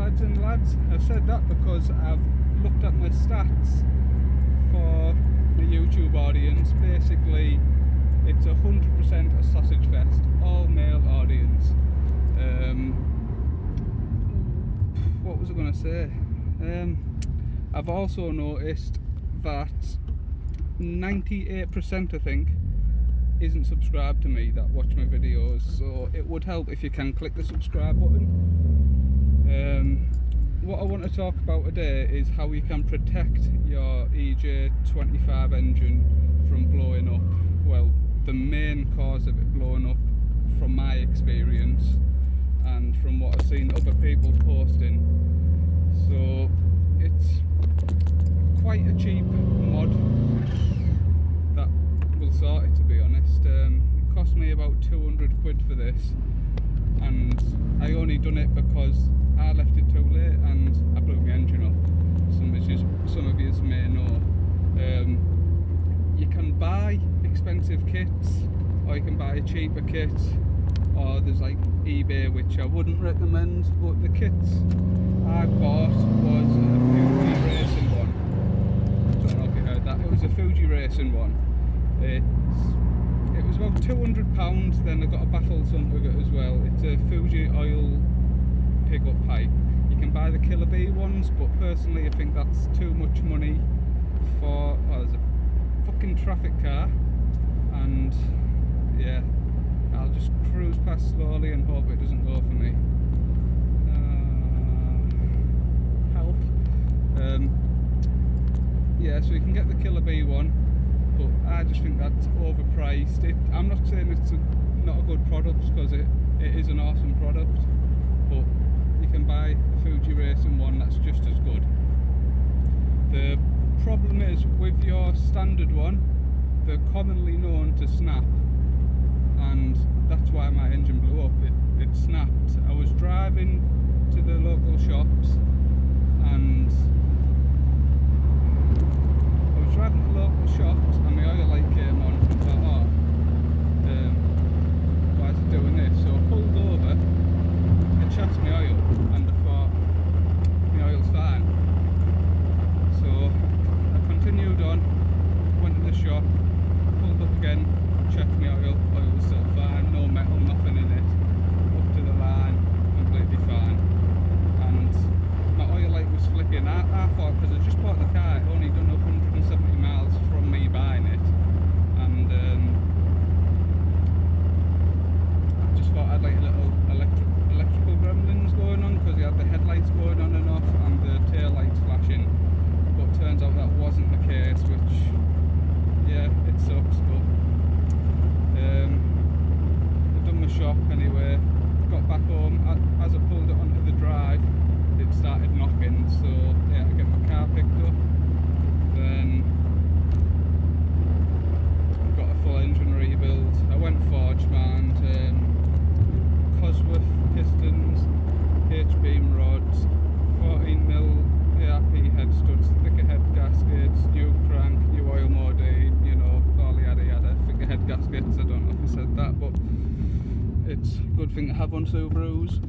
lads and lads. I've said that because I've looked at my stats for the YouTube audience. Basically, it's 100% a sausage fest, all male audience. What was I going to say? I've also noticed that 98%, I think, isn't subscribed to me that watch my videos, so it would help if you can click the subscribe button. What I want to talk about today is how you can protect your EJ25 engine from blowing up. Well, the main cause of it blowing up, from my experience and from what I've seen other people posting. So it's quite a cheap mod that will sort it, to be honest. It cost me about 200 quid for this, and I only done it because I left it too late and I blew my engine up. Some of you may know. You can buy expensive kits, or you can buy a cheaper kit, or there's like eBay, which I wouldn't recommend, but the kits I bought was a Fuji Racing one. I don't know if you heard that. It was a Fuji Racing one. It was about £200, then I got a baffle sump with it as well. It's a Fuji oil pickup pipe. You can buy the Killer Bee ones, but personally I think that's too much money for... Oh, there's a fucking traffic car, and yeah, I'll just cruise past slowly and hope it doesn't go for me. Help. Yeah, so you can get the Killer Bee one, but I just think that's overpriced. I'm not saying it's not a good product, because it is an awesome product, but you can buy a Fuji Racing one that's just as good. The problem is, with your standard one, they're commonly known to snap, and that's why my engine blew up. It snapped. I was driving to the local shops, and my oil light came on, and I thought, oh, why is it doing this? So I pulled over and checked my oil, and I thought, my oil's fine. So I continued on, went to the shop, pulled up again, checked my oil was still fine, no metal, nothing in it, up to the line, completely fine. And my oil light was flicking. I thought, because I just bought the car, it only done 170 miles from me buying it, and I just thought I'd like a little electrical gremlins going on, because he had the headlights going on and off and the tail lights flashing, but turns out that wasn't the case, which, yeah, it sucks. But I've done my shop anyway, got back home. As I pulled it onto the drive, it started knocking, so yeah, I get my car picked up, then got a full engine rebuild. I went Forge man, Cosworth pistons, H-beam rods, 14mm ARP head studs, thicker head gaskets, new crank, new oil modine, you know, all yada yada. Thicker head gaskets, I don't know if I said that, but it's a good thing to have on Subarus.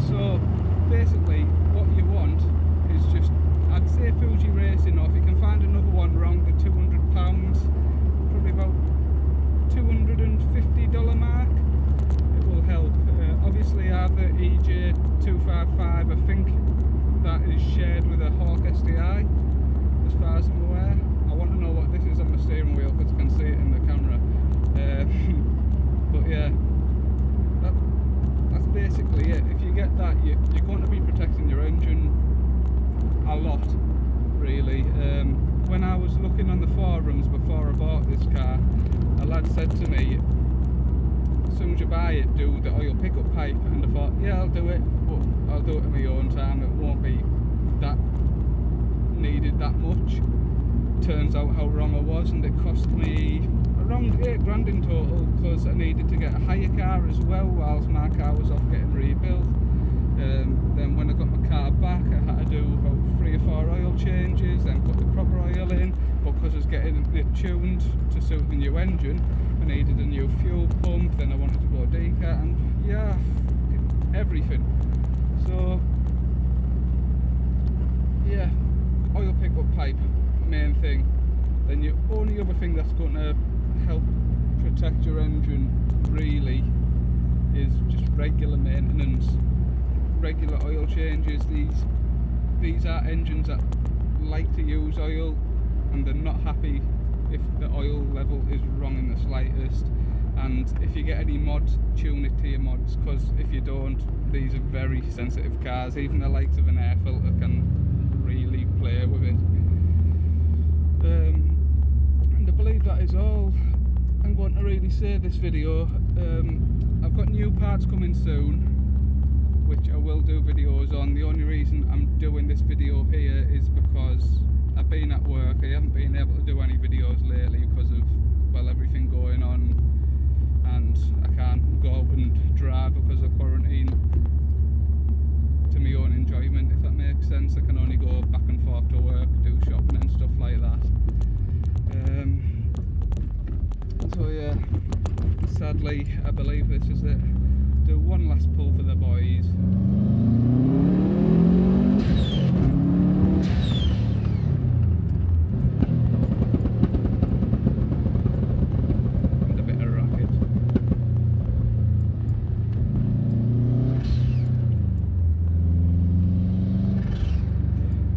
So basically what you want is just, I'd say Fuji Racing, or if you can find another one around the £200, probably about $250 mark, it will help. Obviously I have the EJ255, I think that is shared with a Hawkeye STI, as far as I'm aware. I want to know what this is on my steering wheel, because I can see it in the camera. But yeah, that's basically it. If you get that, you're going to be protecting your engine a lot, really. When I was looking on the forums before I bought this car, a lad said to me, as soon as you buy it, do the oil pickup pipe, and I thought, yeah, I'll do it, but I'll do it at my own time. It won't be that needed that much. Turns out how wrong I was, and it cost me around £8 in total, because I needed to get a hire car as well whilst my car was off getting rebuilt. Then when I got my car back, I had to do about 3 or 4 oil changes, then put the proper oil in, but because I was getting it tuned to suit the new engine, I needed a new fuel pump, then I wanted to go decat, and yeah, everything. So yeah, oil pickup pipe, main thing. Then the only other thing that's going to help protect your engine really is just regular maintenance, regular oil changes. These are engines that like to use oil, and they're not happy if the oil level is wrong in the slightest. And if you get any mods, tune it to your mods, because if you don't, these are very sensitive cars. Even the likes of an air filter can really play with it. And I believe that is all I'm going to really say this video. I've got new parts coming soon, which I will do videos on. The only reason I'm doing this video here is because I've been at work. I haven't been able to do any videos lately because of, well, everything going on, and I can't go out and drive because of quarantine to my own enjoyment, if that makes sense. I can only go back and forth to work, do shopping and stuff like that. So yeah, sadly I believe this is it. Do one last pull for the boys. And a bit of racket.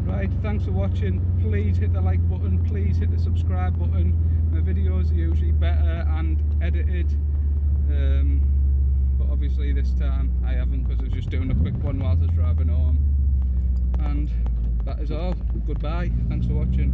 Right, thanks for watching. Please hit the like button, please hit the subscribe button. My videos are usually better and edited, but obviously this time I haven't, because I was just doing a quick one whilst I was driving home. And that is all. Goodbye, thanks for watching.